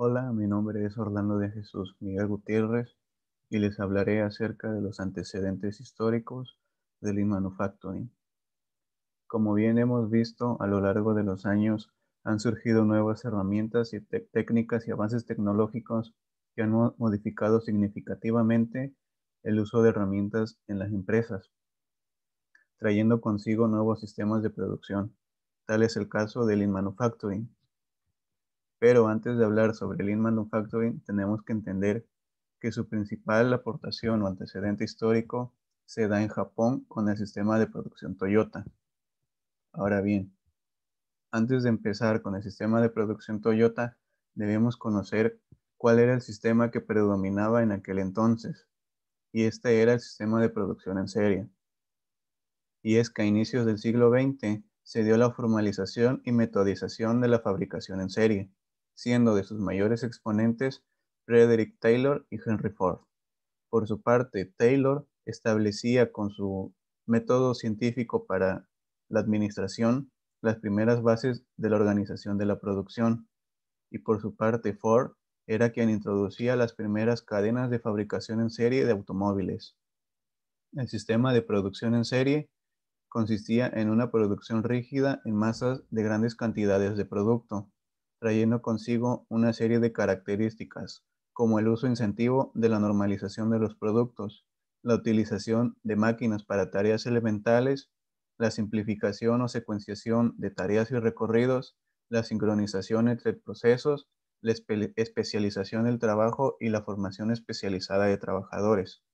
Hola, mi nombre es Orlando de Jesús Miguel Gutiérrez y les hablaré acerca de los antecedentes históricos del Lean Manufacturing. Como bien hemos visto, a lo largo de los años han surgido nuevas herramientas y técnicas y avances tecnológicos que han modificado significativamente el uso de herramientas en las empresas, trayendo consigo nuevos sistemas de producción. Tal es el caso del Lean Manufacturing. Pero antes de hablar sobre Lean Manufacturing, tenemos que entender que su principal aportación o antecedente histórico se da en Japón con el sistema de producción Toyota. Ahora bien, antes de empezar con el sistema de producción Toyota, debemos conocer cuál era el sistema que predominaba en aquel entonces, y este era el sistema de producción en serie. Y es que a inicios del siglo XX se dio la formalización y metodización de la fabricación en serie, siendo de sus mayores exponentes Frederick Taylor y Henry Ford. Por su parte, Taylor establecía con su método científico para la administración las primeras bases de la organización de la producción, y por su parte Ford era quien introducía las primeras cadenas de fabricación en serie de automóviles. El sistema de producción en serie consistía en una producción rígida en masas de grandes cantidades de producto, trayendo consigo una serie de características, como el uso incentivo de la normalización de los productos, la utilización de máquinas para tareas elementales, la simplificación o secuenciación de tareas y recorridos, la sincronización entre procesos, la especialización del trabajo y la formación especializada de trabajadores.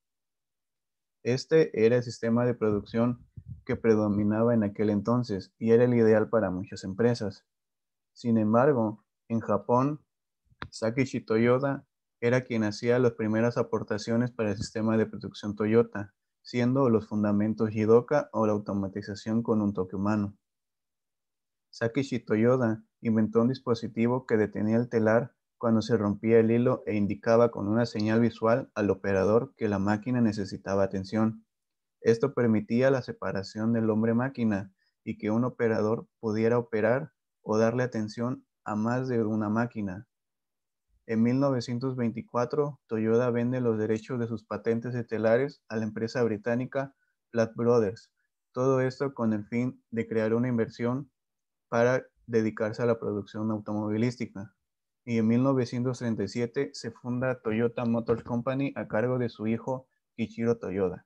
Este era el sistema de producción que predominaba en aquel entonces y era el ideal para muchas empresas. Sin embargo, en Japón, Sakichi Toyoda era quien hacía las primeras aportaciones para el sistema de producción Toyota, siendo los fundamentos Jidoka o la automatización con un toque humano. Sakichi Toyoda inventó un dispositivo que detenía el telar cuando se rompía el hilo e indicaba con una señal visual al operador que la máquina necesitaba atención. Esto permitía la separación del hombre-máquina y que un operador pudiera operar o darle atención a más de una máquina. En 1924, Toyota vende los derechos de sus patentes de telares a la empresa británica Platt Brothers. Todo esto con el fin de crear una inversión para dedicarse a la producción automovilística. Y en 1937 se funda Toyota Motors Company a cargo de su hijo Kiichiro Toyoda.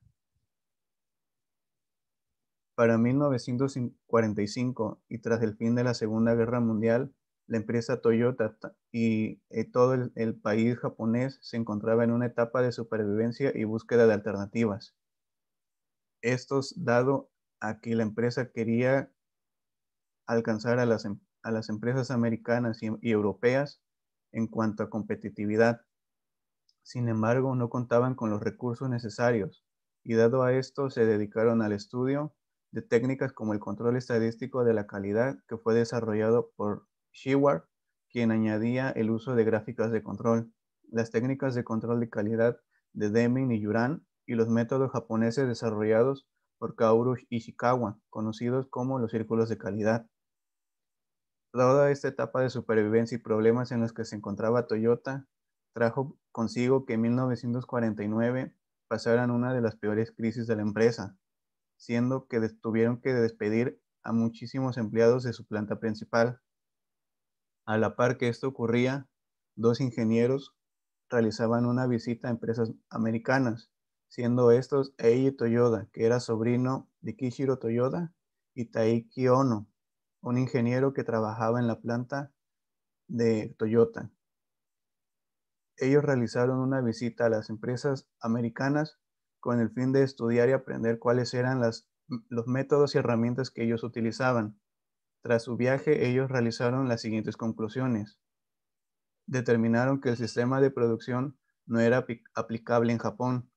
Para 1945 y tras el fin de la Segunda Guerra Mundial, la empresa Toyota y todo el país japonés se encontraba en una etapa de supervivencia y búsqueda de alternativas. Esto dado a que la empresa quería alcanzar a las empresas americanas y europeas en cuanto a competitividad. Sin embargo, no contaban con los recursos necesarios y dado a esto se dedicaron al estudio de técnicas como el control estadístico de la calidad que fue desarrollado por Sheward, quien añadía el uso de gráficas de control, las técnicas de control de calidad de Deming y Yuran y los métodos japoneses desarrollados por Kaoru Ishikawa, conocidos como los círculos de calidad. Toda esta etapa de supervivencia y problemas en los que se encontraba Toyota trajo consigo que en 1949 pasaran una de las peores crisis de la empresa, siendo que tuvieron que despedir a muchísimos empleados de su planta principal. A la par que esto ocurría, dos ingenieros realizaban una visita a empresas americanas, siendo estos Eiji Toyoda, que era sobrino de Kishiro Toyoda, y Taiki Ono, un ingeniero que trabajaba en la planta de Toyota. Ellos realizaron una visita a las empresas americanas con el fin de estudiar y aprender cuáles eran los métodos y herramientas que ellos utilizaban. Tras su viaje, ellos realizaron las siguientes conclusiones. Determinaron que el sistema de producción no era aplicable en Japón,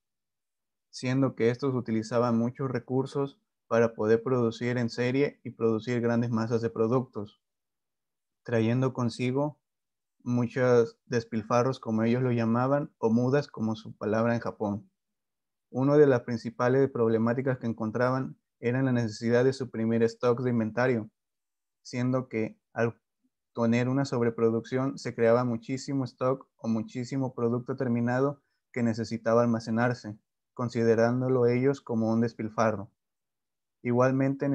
siendo que estos utilizaban muchos recursos para poder producir en serie y producir grandes masas de productos, trayendo consigo muchos despilfarros, como ellos lo llamaban, o mudas, como su palabra en Japón. Una de las principales problemáticas que encontraban era la necesidad de suprimir stocks de inventario, siendo que al tener una sobreproducción, se creaba muchísimo stock o muchísimo producto terminado que necesitaba almacenarse, considerándolo ellos como un despilfarro. Igualmente,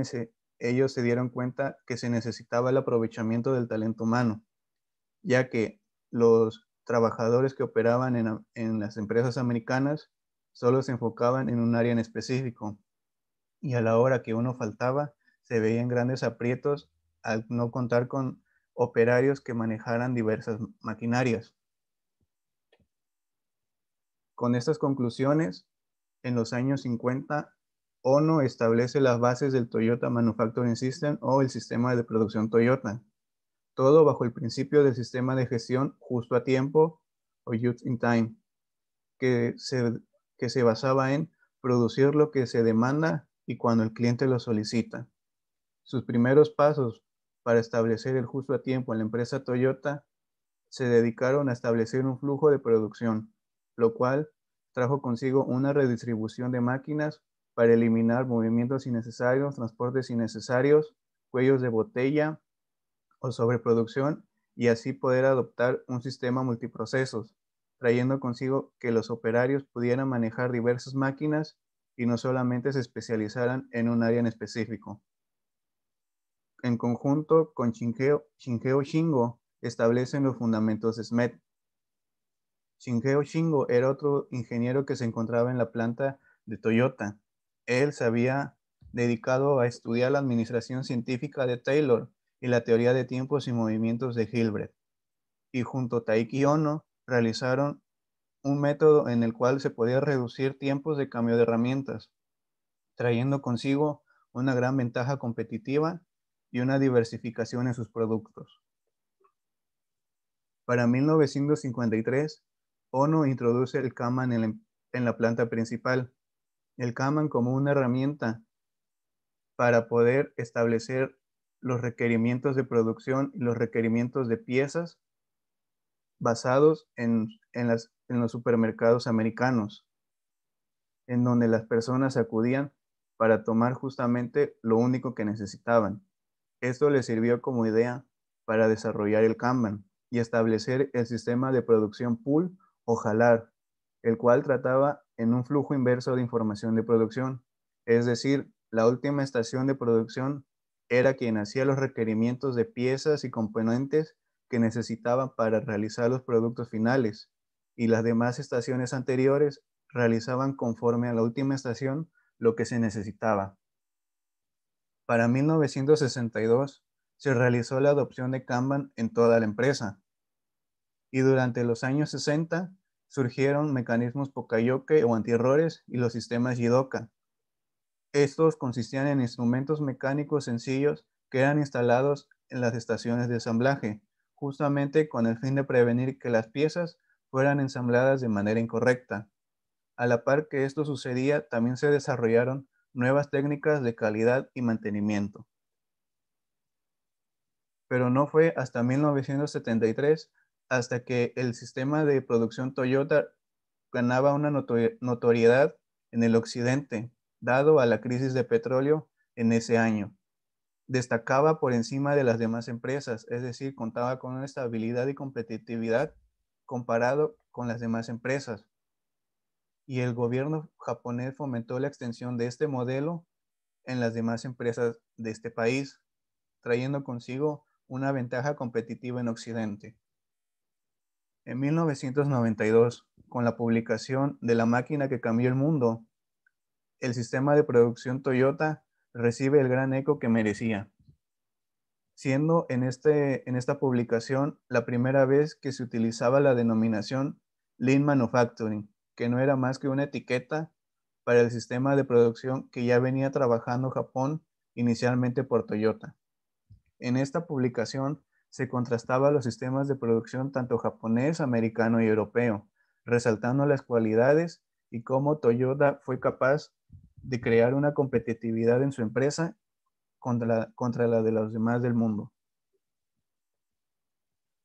ellos se dieron cuenta que se necesitaba el aprovechamiento del talento humano, ya que los trabajadores que operaban en las empresas americanas solo se enfocaban en un área en específico, y a la hora que uno faltaba, se veían grandes aprietos al no contar con operarios que manejaran diversas maquinarias. Con estas conclusiones, en los años 50, Ono establece las bases del Toyota Manufacturing System o el sistema de producción Toyota, todo bajo el principio del sistema de gestión justo a tiempo o just in time, que se basaba en producir lo que se demanda y cuando el cliente lo solicita. Sus primeros pasos para establecer el justo a tiempo en la empresa Toyota se dedicaron a establecer un flujo de producción, lo cual trajo consigo una redistribución de máquinas para eliminar movimientos innecesarios, transportes innecesarios, cuellos de botella o sobreproducción, y así poder adoptar un sistema multiprocesos, trayendo consigo que los operarios pudieran manejar diversas máquinas y no solamente se especializaran en un área en específico. En conjunto con Shingeo Shingo, establecen los fundamentos de SMED. Shingeo Shingo era otro ingeniero que se encontraba en la planta de Toyota. Él se había dedicado a estudiar la administración científica de Taylor y la teoría de tiempos y movimientos de Hilbert. Y junto a Taiki Ono realizaron un método en el cual se podía reducir tiempos de cambio de herramientas, trayendo consigo una gran ventaja competitiva y una diversificación en sus productos. Para 1953, Ono introduce el Kanban en la planta principal. El Kanban como una herramienta para poder establecer los requerimientos de producción y los requerimientos de piezas basados en los supermercados americanos, en donde las personas acudían para tomar justamente lo único que necesitaban. Esto les sirvió como idea para desarrollar el Kanban y establecer el sistema de producción pool o jalar, el cual trataba en un flujo inverso de información de producción. Es decir, la última estación de producción era quien hacía los requerimientos de piezas y componentes que necesitaban para realizar los productos finales, y las demás estaciones anteriores realizaban conforme a la última estación lo que se necesitaba. Para 1962 se realizó la adopción de Kanban en toda la empresa, y durante los años 60 surgieron mecanismos Poka-yoke o antierrores y los sistemas Jidoka. Estos consistían en instrumentos mecánicos sencillos que eran instalados en las estaciones de ensamblaje, justamente con el fin de prevenir que las piezas fueran ensambladas de manera incorrecta. A la par que esto sucedía, también se desarrollaron nuevas técnicas de calidad y mantenimiento. Pero no fue hasta 1973 hasta que el sistema de producción Toyota ganaba una notoriedad en el occidente, dado a la crisis de petróleo en ese año. Destacaba por encima de las demás empresas, es decir, contaba con una estabilidad y competitividad comparado con las demás empresas. Y el gobierno japonés fomentó la extensión de este modelo en las demás empresas de este país, trayendo consigo una ventaja competitiva en Occidente. En 1992, con la publicación de La máquina que cambió el mundo, el sistema de producción Toyota recibe el gran eco que merecía, siendo en esta publicación la primera vez que se utilizaba la denominación Lean Manufacturing, que no era más que una etiqueta para el sistema de producción que ya venía trabajando Japón inicialmente por Toyota. En esta publicación se contrastaba los sistemas de producción tanto japonés, americano y europeo, resaltando las cualidades y cómo Toyota fue capaz de crear una competitividad en su empresa contra la de los demás del mundo.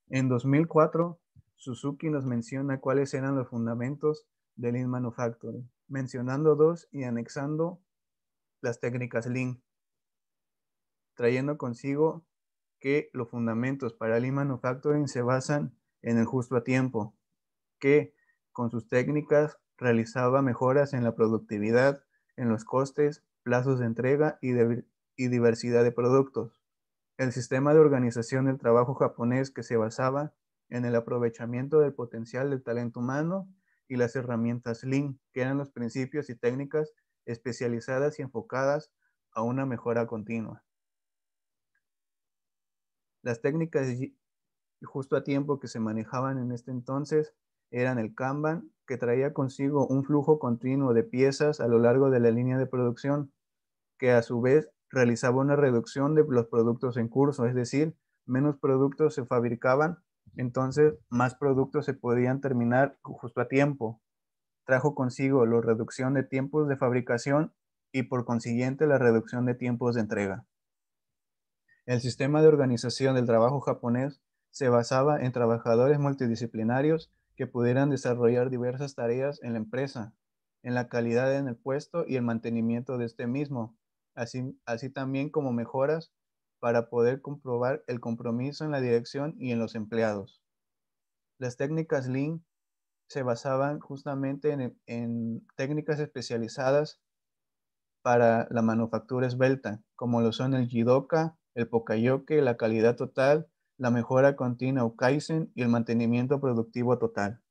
En 2004, Suzuki nos menciona cuáles eran los fundamentos del Lean Manufacturing, mencionando dos y anexando las técnicas Lean, trayendo consigo que los fundamentos para el Lean Manufacturing se basan en el justo a tiempo, que con sus técnicas realizaba mejoras en la productividad, en los costes, plazos de entrega y diversidad de productos. El sistema de organización del trabajo japonés que se basaba en el aprovechamiento del potencial del talento humano y las herramientas Lean, que eran los principios y técnicas especializadas y enfocadas a una mejora continua. Las técnicas justo a tiempo que se manejaban en este entonces eran el Kanban, que traía consigo un flujo continuo de piezas a lo largo de la línea de producción, que a su vez realizaba una reducción de los productos en curso, es decir, menos productos se fabricaban, entonces más productos se podían terminar justo a tiempo. Trajo consigo la reducción de tiempos de fabricación y por consiguiente la reducción de tiempos de entrega. El sistema de organización del trabajo japonés se basaba en trabajadores multidisciplinarios que pudieran desarrollar diversas tareas en la empresa, en la calidad en el puesto y el mantenimiento de este mismo, así también como mejoras para poder comprobar el compromiso en la dirección y en los empleados. Las técnicas Lean se basaban justamente en técnicas especializadas para la manufactura esbelta, como lo son el Jidoka, el Pokayoke, la calidad total, la mejora continua o Kaizen y el mantenimiento productivo total.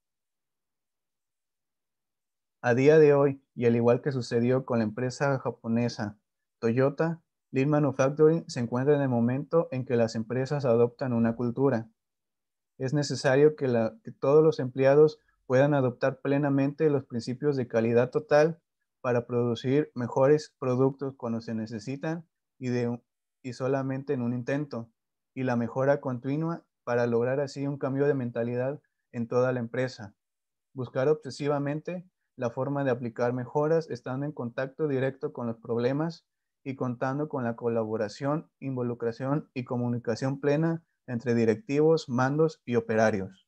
A día de hoy, y al igual que sucedió con la empresa japonesa Toyota, Lean Manufacturing se encuentra en el momento en que las empresas adoptan una cultura. Es necesario que todos los empleados puedan adoptar plenamente los principios de calidad total para producir mejores productos cuando se necesitan y solamente en un intento, y la mejora continua para lograr así un cambio de mentalidad en toda la empresa. Buscar obsesivamente la forma de aplicar mejoras estando en contacto directo con los problemas y contando con la colaboración, involucración y comunicación plena entre directivos, mandos y operarios.